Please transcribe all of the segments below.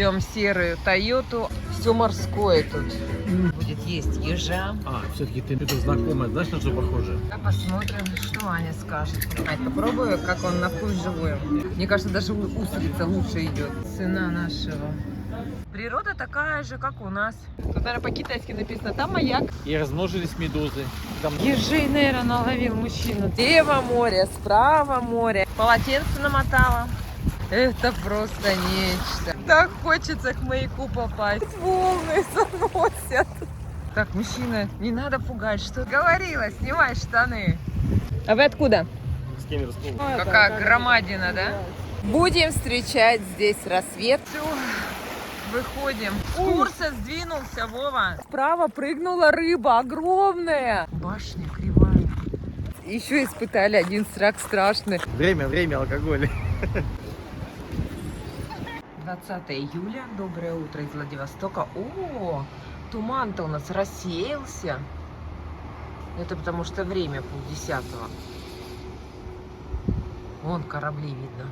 Ждем серую Тойоту. Все морское тут. Будет есть ежа. Все-таки ты это знакомая, знаешь, на что похоже? Посмотрим, что Аня скажет. Попробую, как он на вкус живой. Мне кажется, даже устрица лучше идет. Цена нашего. Природа такая же, как у нас. Тут, наверное, по-китайски написано, там маяк. И размножились медузы. Там... Ежей, наверное, наловил мужчина. Слева море, справа море. Полотенце намотала. Это просто нечто. Так хочется к маяку попасть. Волны заносят. Так, мужчина, не надо пугать, что говорила, снимай штаны. А вы откуда? С Кемеровского. Какая громадина, да? Будем встречать здесь рассвет. Все, выходим. Курса сдвинулся, Вова. Справа прыгнула рыба огромная. Башня кривая. Еще испытали один страх страшный. Время, алкоголь. 20 июля. Доброе утро из Владивостока. О, туман-то у нас рассеялся. Это потому что время 9:30. Вон корабли видно.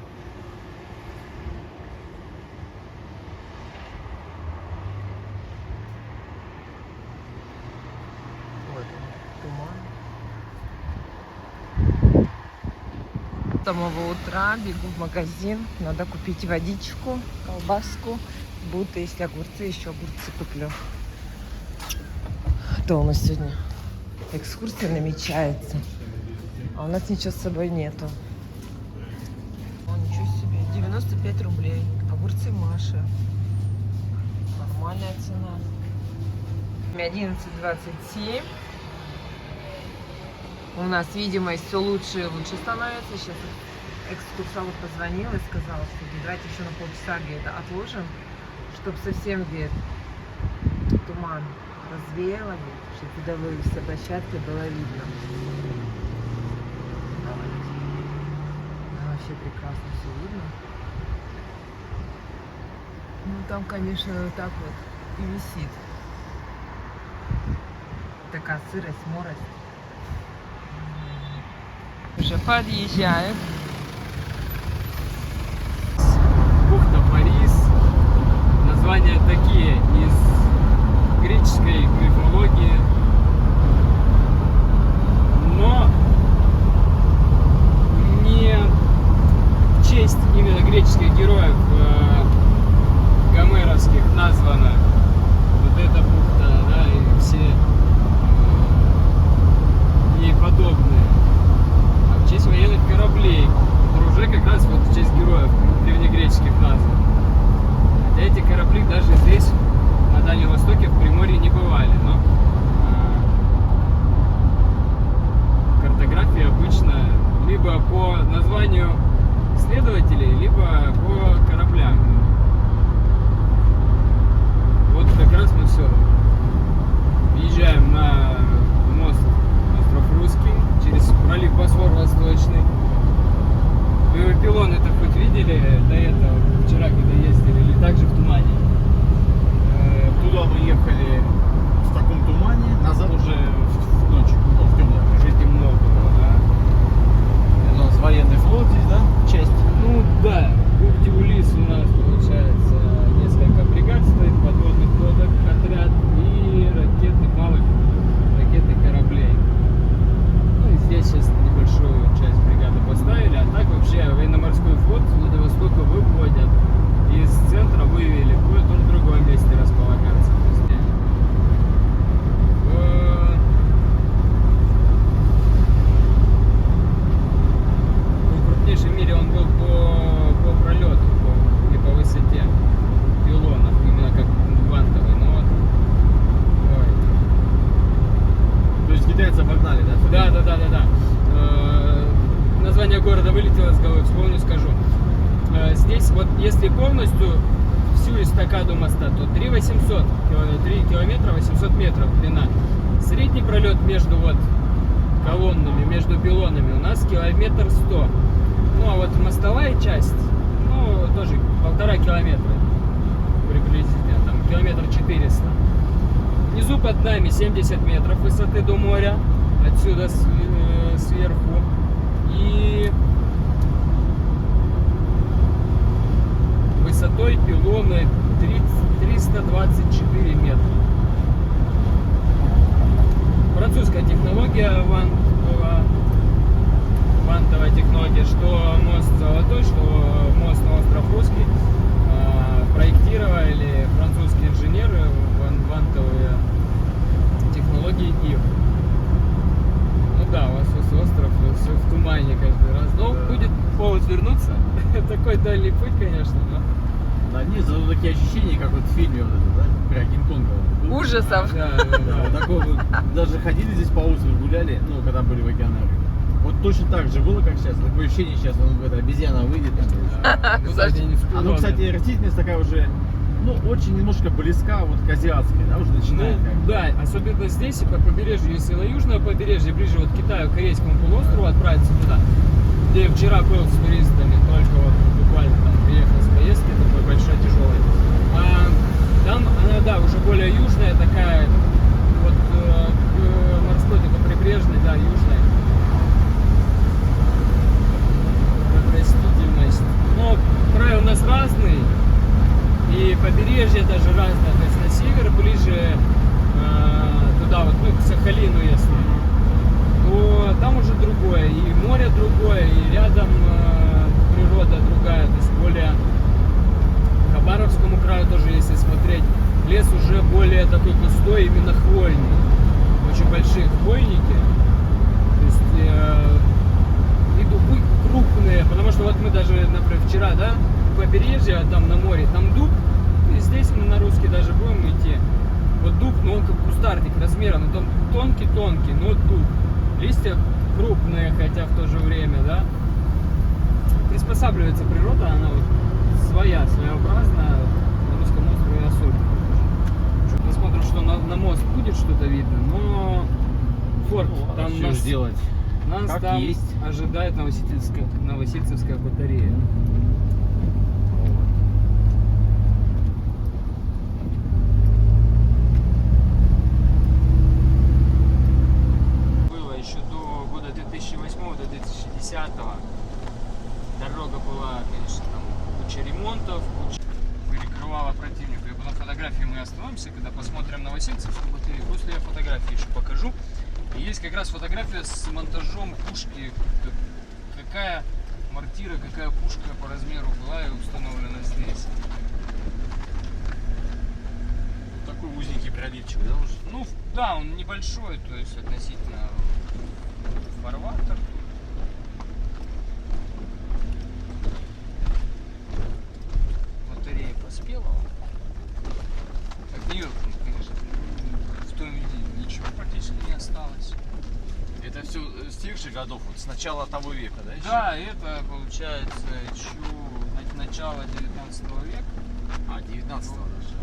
Вот он, туман. С самого утра бегу в магазин. Надо купить водичку, колбаску. Будто если огурцы, еще огурцы куплю. То у нас сегодня экскурсия намечается. А у нас ничего с собой нету. О, ничего себе. 95 рублей. Огурцы Маши. Нормальная цена. 11:27. У нас видимость все лучше и лучше становится. Сейчас экскурсовод позвонил и сказал, что давайте еще на полчаса где-то отложим, чтобы совсем где-то туман развеяло, чтобы видовые все площадки было видно. Давайте. Да, вообще прекрасно все видно. Ну там, конечно, вот так вот и висит. Такая сырость, морость. Уже подъезжают. Бухта Парис. Названия такие из греческой мифологии. Но не в честь именно греческих героев гомеровских названа вот эта бухта, да, и все ей подобные. А в честь военных кораблей, которые уже как раз вот в честь героев древнегреческих назван. Хотя эти корабли даже здесь, на Дальнем Востоке, в Приморье не бывали, но картография обычно либо по названию следователей, либо по кораблям. Вот как раз мы все въезжаем на мост Остров Русский через пролив Босфор Восточный. Пилон это хоть видели до этого, вчера когда ездили, или также в тумане? Туда мы ехали в таком тумане, назад уже в ночь, в темном. Уже темно было, да? У нас военный флот здесь, да? Часть. Ну да, в бухте Улисс у нас получается несколько бригад стоит, подводных лодок, отряд и ракетных, малых ракетных кораблей. Ну и здесь сейчас небольшую часть бригады поставили, а так вообще военно-морской флот с Владивостока выводят, из центра вывели, будет он в другом месте располагаться. То есть, крупнейший в мире он был по пролету и по высоте пилонов, именно как вантовый. Но вот, То есть китайцы обогнали, да? да. Название города вылетело с головы, вспомню, скажу. Здесь вот если полностью всю эстакаду моста, то 3 километра 800 метров длина. Средний пролет между вот колоннами, между пилонами у нас 1,1 километр. Ну а вот мостовая часть, ну тоже 1,5 километра приблизительно, там 1,4 километра. Внизу под нами 70 метров высоты до моря, отсюда сверху. И высотой пилоны 3 24 метра. Французская технология, вантовая технология, что мост Золотой, что мост на остров Русский проектировали французские инженеры, вантовые технологии их. Ну да, у вас остров все в тумане каждый раз. Но будет повод вернуться. Такой дальний путь, конечно, но... Да нет, зато такие ощущения, как вот в фильме вот это, да? Про Кинг-Конга. Ужасов. Да, вот такое вот. Даже ходили здесь по улице, гуляли, ну, когда были в океанарии. Вот точно так же было, как сейчас. Такое ощущение сейчас, эта обезьяна выйдет. Ну, да, где не спевали. Ну, кстати, растительность такая уже, ну, очень немножко близка вот к азиатской, да, уже начинает. Ну, да, особенно здесь, по побережью, если на южное побережье, ближе вот к Китаю, к Корейскому полуострову отправиться туда, где я вчера был с туристами, только вот буквально там приехал с поездки, такой большой, тяжелой. Там она, да, уже более южная такая, вот морской, такой прибрежный, да, южная. Растительность. Но край у нас разный, и побережье даже разное. То есть на север ближе туда вот, ну, к Сахалину, если, то там уже другое, и море другое, и рядом природа другая, то есть более к Хабаровскому краю тоже, если смотреть, лес уже более такой густой, именно хвойный, очень большие хвойники, то есть и дубы крупные, потому что вот мы даже, например, вчера, да, побережье там на море, там дуб, и здесь мы на Русский даже будем идти, вот дуб, но он как кустарник размером, он там тонкий-тонкий, но дуб. Листья крупные, хотя в то же время, да. Приспосабливается природа, она вот своеобразная, на Русском острове особенно. Посмотрим, что на мост будет что-то видно, но форт там нас сделать. Нас Как там есть. ожидает Новосильцевская батарея. Еще до года 2008-2010 дорога была, конечно, там куча ремонтов, куча перекрывала противника. И потом фотографии мы остановимся, когда посмотрим Новосильцевскую батарею. После я фотографии еще покажу. И есть как раз фотография с монтажом пушки. Какая мортира, какая пушка по размеру была и установлена здесь. Такой узенький проливчик, да, уже? Ну, да, он небольшой, то есть относительно фарватер. Батарея поспела. Как Нью-Йорк, конечно, в том виде ничего практически не осталось. Это все с тех же годов, вот с начала того века, да? Еще? Да, это получается начало 19 века. А, 19-го даже.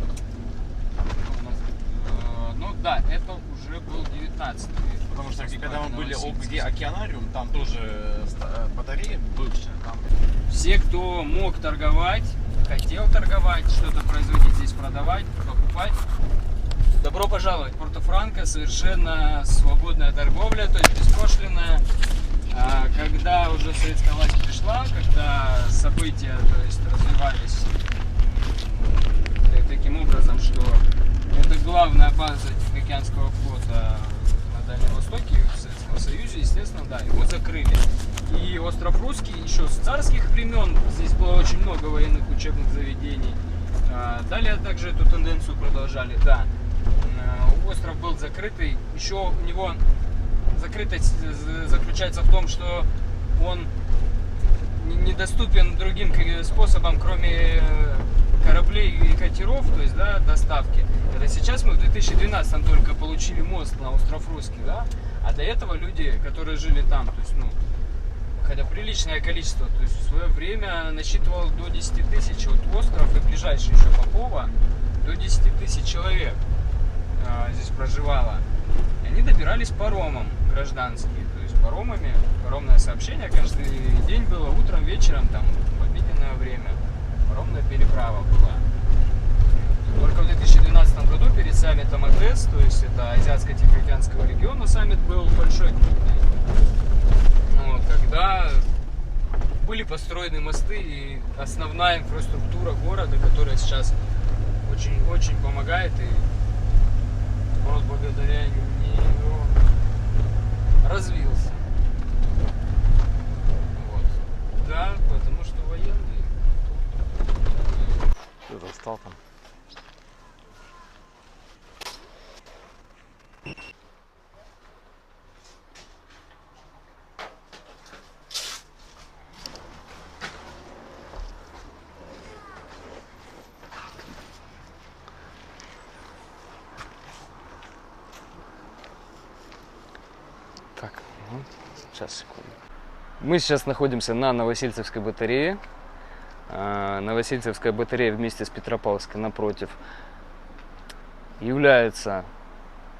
Ну да, это уже был 19 век. Потому что когда мы были, где океанариум, там тоже батарея бывшая. Там... Все, кто мог торговать, хотел торговать, что-то производить здесь, продавать, покупать, добро пожаловать. Порто-Франко совершенно свободная торговля, то есть беспошлинная. Когда уже советская власть пришла, когда события, то есть, развивались таким образом, что это главная база Тихоокеанского флота на Дальнем Востоке, в Советском Союзе, естественно, да, его закрыли. И остров Русский еще с царских времен, здесь было очень много военных учебных заведений. Далее также эту тенденцию продолжали, да. Остров был закрытый, еще у него закрытость заключается в том, что он недоступен другим способам, кроме кораблей и катеров, то есть, да, доставки. Это сейчас мы в 2012 только получили мост на остров Русский, да, а до этого люди, которые жили там, то есть, ну, хотя приличное количество, то есть в свое время насчитывал до 10 тысяч, вот остров и ближайший еще Попова, до 10 тысяч человек здесь проживало. И они добирались паромом гражданские, то есть паромами, паромное сообщение каждый день было, утром, вечером, там, в обеденное время. Паромная переправа была. Только в 2012 году перед саммитом АТЭС, то есть это Азиатско-Тихоокеанского региона, саммит был большой, крупный. Ну, когда были построены мосты и основная инфраструктура города, которая сейчас очень помогает, и вот благодаря нее развился. Вот. Да, потому что военный. Ты достал там. Так, ну, сейчас, секунду. Мы сейчас находимся на Новосильцевской батарее. Новосильцевская батарея вместе с Петропавловской напротив является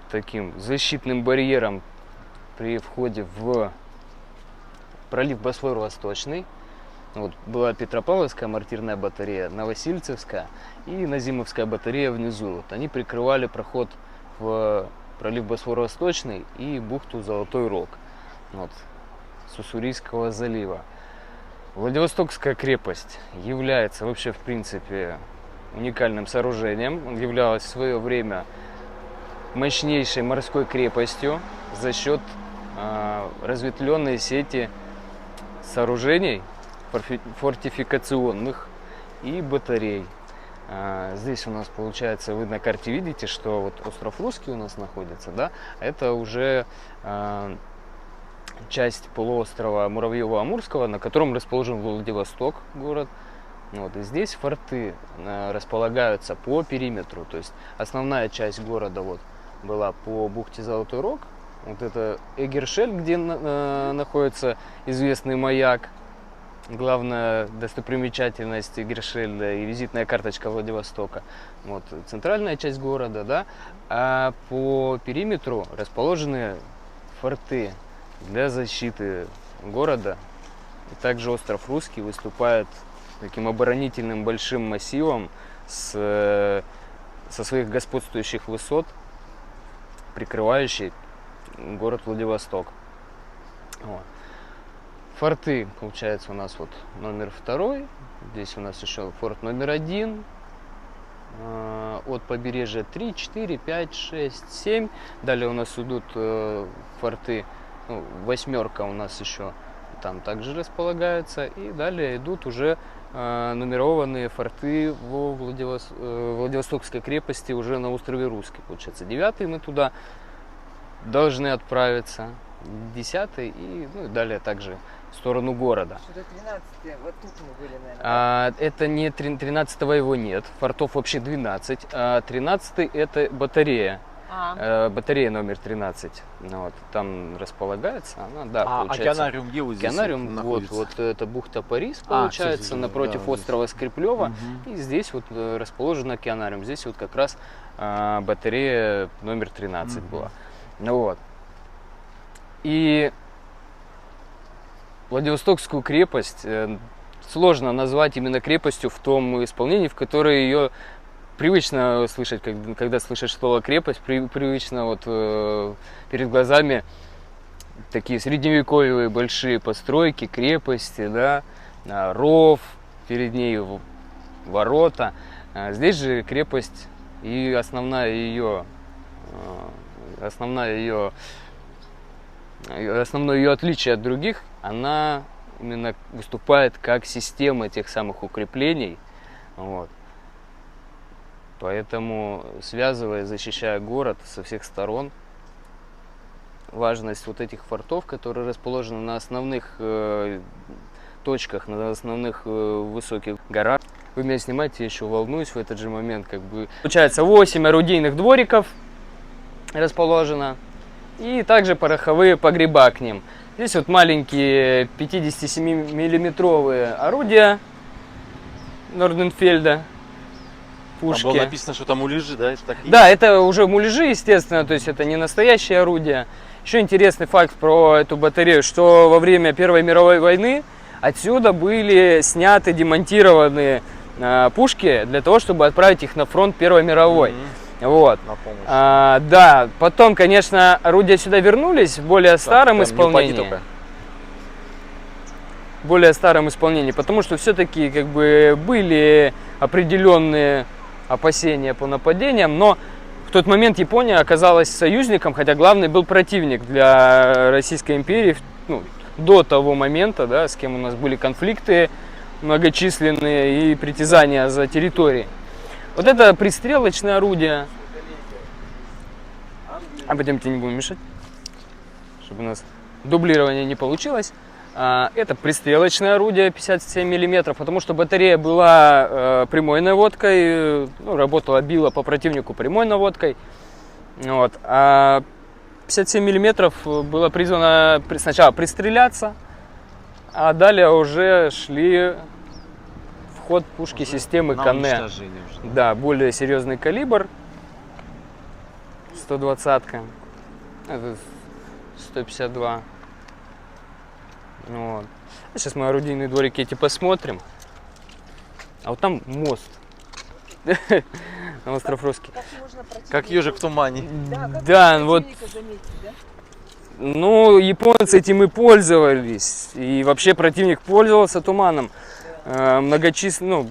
таким защитным барьером при входе в пролив Босфор-Восточный. Вот была Петропавловская мортирная батарея, Новосильцевская и Назимовская батарея внизу. Вот они прикрывали проход в пролив Босфор-Восточный и бухту Золотой Рог, вот, с Уссурийского залива. Владивостокская крепость является вообще, в принципе, уникальным сооружением. Он являлась в свое время мощнейшей морской крепостью за счет разветвленной сети сооружений фортификационных и батарей. Здесь у нас получается, вы на карте видите, что вот остров Русский у нас находится, да, это уже часть полуострова Муравьево-Амурского, на котором расположен Владивосток, город. Вот, и здесь форты располагаются по периметру, то есть основная часть города вот была по бухте Золотой Рог, вот это Эгершель, где находится известный маяк, главная достопримечательность Эгершеля и визитная карточка Владивостока. Вот, центральная часть города, да, а по периметру расположены форты для защиты города. И также остров Русский выступает таким оборонительным большим массивом со своих господствующих высот, прикрывающий город Владивосток. Вот. Форты, получается, у нас вот номер 2, здесь у нас еще форт номер 1, от побережья 3, 4, 5, 6, 7. Далее у нас идут форты, ну, 8 у нас еще там также располагается. И далее идут уже нумерованные форты во Владивостокской крепости уже на острове Русский. Получается, 9 мы туда должны отправиться, 10 и, ну, и далее также в сторону города. Что-то 13-е, вот тут мы были, наверное. Это не 13-го, его нет. Фортов вообще 12. 13-й это батарея. Батарея номер 13. Вот, там располагается она, да, получается. Океанариум где вот здесь? Океанариум, вот это бухта Парис, получается, напротив да, острова Скреплева. И здесь вот расположен океанариум. Здесь вот как раз батарея номер 13 была. Вот. И Владивостокскую крепость сложно назвать именно крепостью в том исполнении, в которое ее привычно слышать, когда слышишь слово крепость, привычно вот перед глазами такие средневековые большие постройки, крепости, да, ров, перед ней ворота. Здесь же крепость и основное ее отличие от других, она именно выступает как система тех самых укреплений. Вот. Поэтому, связывая, защищая город со всех сторон, важность вот этих фортов, которые расположены на основных точках, на основных высоких горах. Вы меня снимаете, я еще волнуюсь в этот же момент. Как бы. Получается, 8 орудийных двориков расположено. И также пороховые погреба к ним. Здесь вот маленькие 57-миллиметровые орудия Норденфельда. Пушки. Там было написано, что там муляжи, да? Это такие? Да, это уже муляжи, естественно, то есть это не настоящие орудия. Еще интересный факт про эту батарею, что во время Первой мировой войны отсюда были сняты, демонтированы пушки для того, чтобы отправить их на фронт Первой мировой. Вот. Да, потом, конечно, орудия сюда вернулись в более старом исполнении. Более старом исполнении, потому что все-таки как бы были определенные опасения по нападениям, но в тот момент Япония оказалась союзником, хотя главный был противник для Российской империи, ну, до того момента, да, с кем у нас были конфликты многочисленные и притязания за территории. Вот это пристрелочное орудие. А пойдемте не будем мешать, чтобы у нас дублирование не получилось. Это пристрелочное орудие 57 мм, потому что батарея была прямой наводкой, ну, работала, била по противнику прямой наводкой. Вот. А 57 мм было призвано сначала пристреляться, а далее уже шли в ход пушки системы Канне. Да, более серьезный калибр. 120-ка. Это 152. Вот. Сейчас мы орудийные дворики эти посмотрим. А вот там мост. На остров Русский. Как ежик в тумане. Да, вот. Ну, японцы этим и пользовались. И вообще противник пользовался туманом. Многочисленно, ну,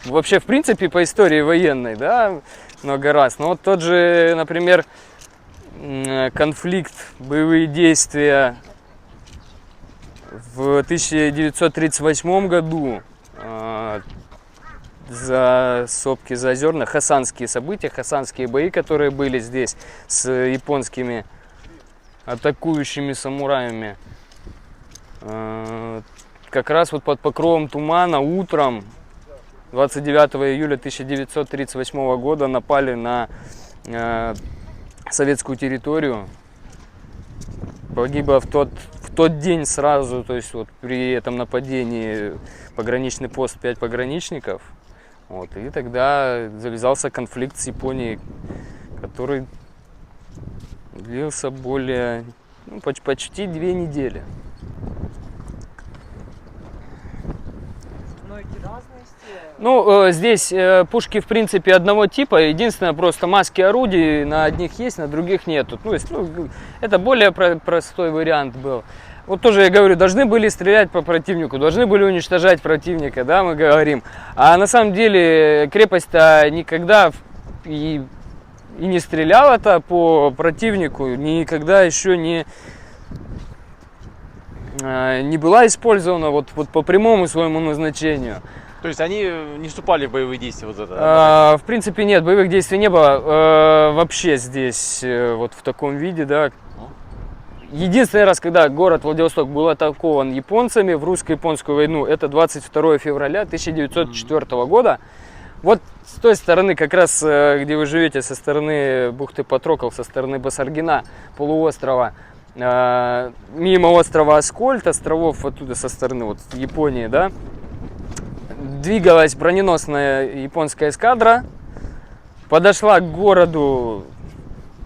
вообще, в принципе, по истории военной, да, много раз. Но вот тот же, например, конфликт, боевые действия в 1938 году за сопки Заозерных, хасанские события, хасанские бои, которые были здесь с японскими атакующими самураями. Как раз вот под покровом тумана утром 29 июля 1938 года напали на советскую территорию. Погибло в тот день сразу, то есть вот при этом нападении пограничный пост 5 пограничников. Вот, и тогда завязался конфликт с Японией, который длился более, ну, почти 2 недели. Ну, здесь пушки, в принципе, одного типа. Единственное, просто маски орудий на одних есть, на других нету. Ну, это более простой вариант был. Вот тоже я говорю, должны были стрелять по противнику, должны были уничтожать противника, да, мы говорим. А на самом деле крепость-то никогда и не стреляла-то по противнику, никогда еще не была использована вот по прямому своему назначению. То есть они не вступали в боевые действия вот это? В принципе, нет, боевых действий не было вообще здесь вот в таком виде, да. Единственный раз, когда город Владивосток был атакован японцами в русско-японскую войну, это 22 февраля 1904 года. Вот с той стороны, как раз где вы живете, со стороны бухты Патрокол, со стороны Басаргина, полуострова, мимо острова Аскольд, островов оттуда со стороны вот Японии, да, двигалась броненосная японская эскадра, подошла к городу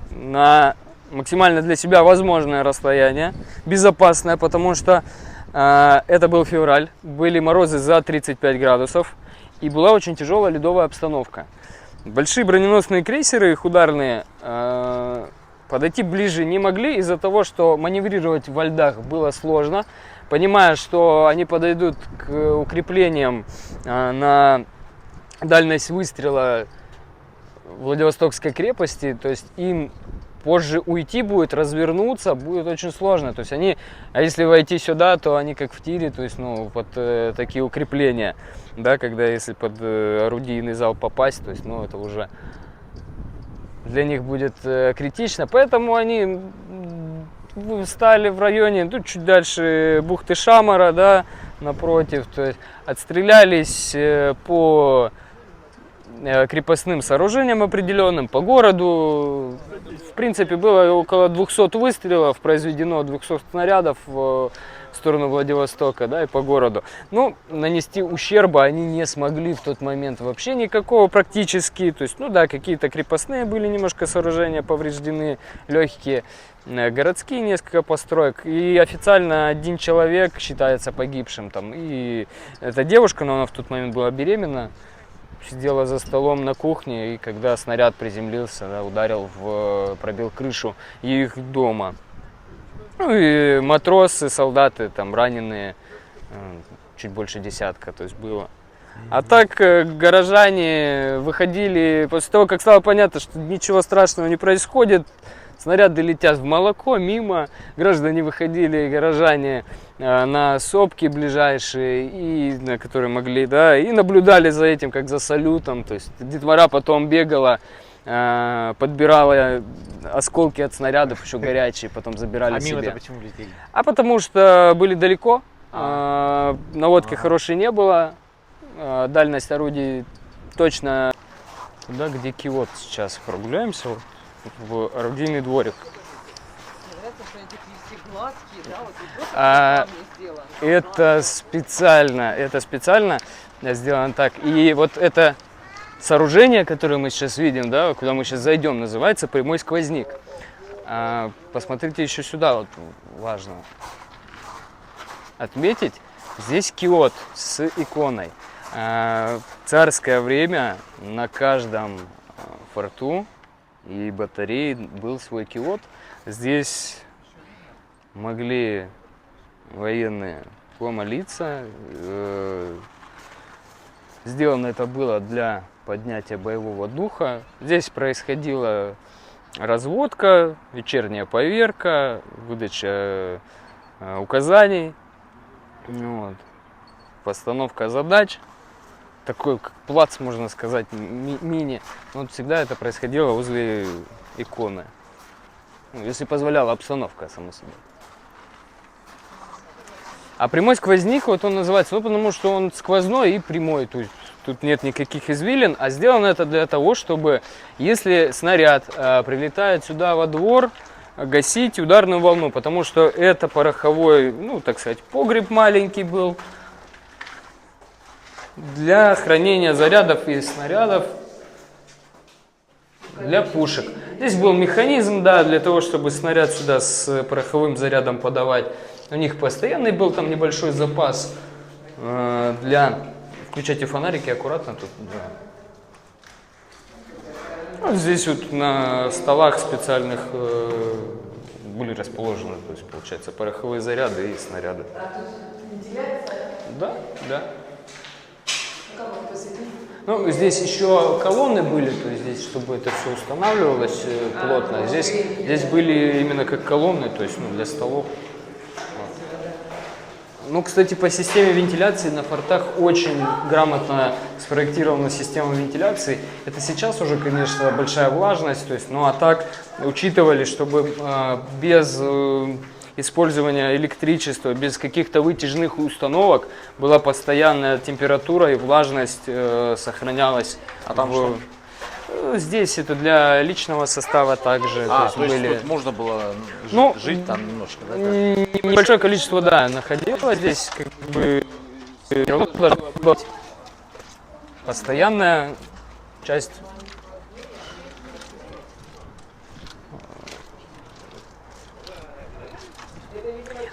на максимально для себя возможное расстояние, безопасное, потому что это был февраль, были морозы за 35 градусов и была очень тяжелая ледовая обстановка. Большие броненосные крейсеры, их ударные, подойти ближе не могли из-за того, что маневрировать во льдах было сложно. Понимая, что они подойдут к укреплениям на дальность выстрела Владивостокской крепости, то есть им позже уйти будет, развернуться будет очень сложно. То есть они, а если войти сюда, то они как в тире, то есть, ну, под такие укрепления, да, когда если под орудийный зал попасть, то есть, ну, это уже для них будет критично. Поэтому они встали в районе, ну, чуть дальше бухты Шамара, да, напротив, то есть отстрелялись по крепостным сооружениям определенным, по городу. В принципе, было около 200 выстрелов, произведено 200 снарядов в сторону Владивостока, да, и по городу. Ну, нанести ущерба они не смогли в тот момент вообще никакого практически. То есть, ну да, какие-то крепостные были немножко сооружения повреждены, легкие, городские несколько построек. И официально 1 человек считается погибшим там. И эта девушка, но она в тот момент была беременна, сидела за столом на кухне, и когда снаряд приземлился, да, пробил крышу их дома. Ну и матросы, солдаты там раненые, чуть больше десятка, то есть было. А так горожане выходили, после того, как стало понятно, что ничего страшного не происходит, снаряды летят в молоко, мимо, граждане выходили, горожане на сопки ближайшие, и, на которые могли, да, и наблюдали за этим, как за салютом, то есть детвора потом бегала, подбирала осколки от снарядов, еще горячие, потом забирали себе. А мимо-то почему летели? А потому что были далеко, наводки хорошей не было, дальность орудий точно туда, где киот сейчас. Прогуляемся вот, в орудийный дворик. Это специально сделано так. И вот это сооружение, которое мы сейчас видим, да, куда мы сейчас зайдем, называется прямой сквозняк. Посмотрите еще сюда, вот важно отметить, здесь киот с иконой. В царское время на каждом форту и батарее был свой киот. Здесь могли военные помолиться. Сделано это было для поднятия боевого духа. Здесь происходила разводка, вечерняя поверка, выдача указаний, вот, постановка задач. Такой как плац, можно сказать, мини. Вот всегда это происходило возле иконы. Ну, если позволяла обстановка, само собой. А прямой сквозняк, вот он называется, ну, потому что он сквозной и прямой. То есть тут нет никаких извилин, а сделано это для того, чтобы, если снаряд прилетает сюда во двор, гасить ударную волну. Потому что это пороховой, ну, так сказать, погреб маленький был для хранения зарядов и снарядов для пушек. Здесь был механизм, да, для того, чтобы снаряд сюда с пороховым зарядом подавать. У них постоянный был там небольшой запас для... Включайте фонарики аккуратно тут. Да. Вот здесь вот на столах специальных были расположены, то есть, получается, пороховые заряды и снаряды. Да, да. Ну, здесь еще колонны были, то есть здесь, чтобы это все устанавливалось плотно. Здесь были именно как колонны, то есть, ну, для столов. Ну, кстати, по системе вентиляции на фортах очень грамотно спроектирована система вентиляции. Это сейчас уже, конечно, большая влажность, то есть, ну, а так учитывали, чтобы без использования электричества, без каких-то вытяжных установок была постоянная температура и влажность сохранялась. А там что? Здесь это для личного состава также. То есть были... тут можно было жить там немножко, да? Небольшое количество, да, находилось здесь, как бы постоянная часть.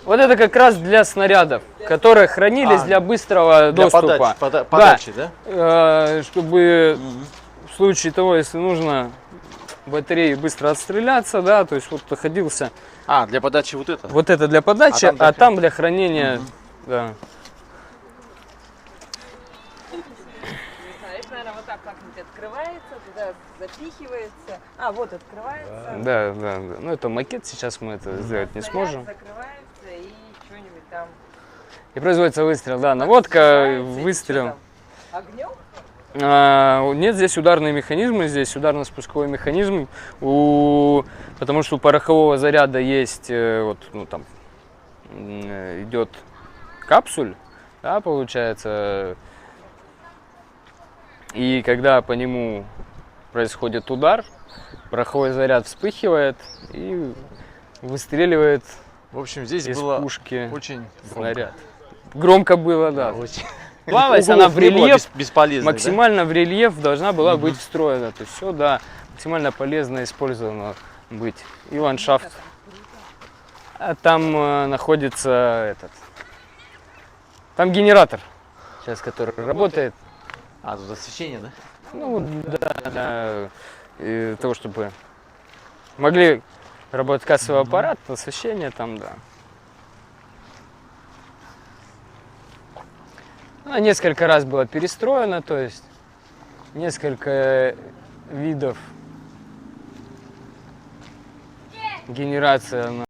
Вот это как раз для снарядов, которые хранились для быстрого доступа. Подачи, да? Чтобы в случае того, если нужно батареи быстро отстреляться, да, то есть вот находился. Для подачи вот это? Вот это для подачи, а там для хранения, да. Наверное, вот так как-нибудь открывается, туда запихивается. Вот открывается. Да. Ну это макет, сейчас мы это сделать не сможем. Закрывается и что-нибудь там. И производится выстрел, да, наводка, выстрел. Огнем? Нет, здесь ударные механизмы, здесь ударно-спусковой механизм, потому что у порохового заряда есть, вот, ну, там, идет капсуль, да, получается, и когда по нему происходит удар, пороховой заряд вспыхивает и выстреливает, в общем, здесь из было пушки очень снаряд. Громко было, да. Очень. Плавность, она в рельеф, максимально в рельеф должна была быть встроена. То есть все, да, максимально полезно использовано быть. И ландшафт. А там находится там генератор, сейчас который работает. Тут освещение, да? Ну, да, для того, чтобы могли работать кассовый аппарат, освещение там, да. Она несколько раз была перестроена, то есть несколько видов генерации она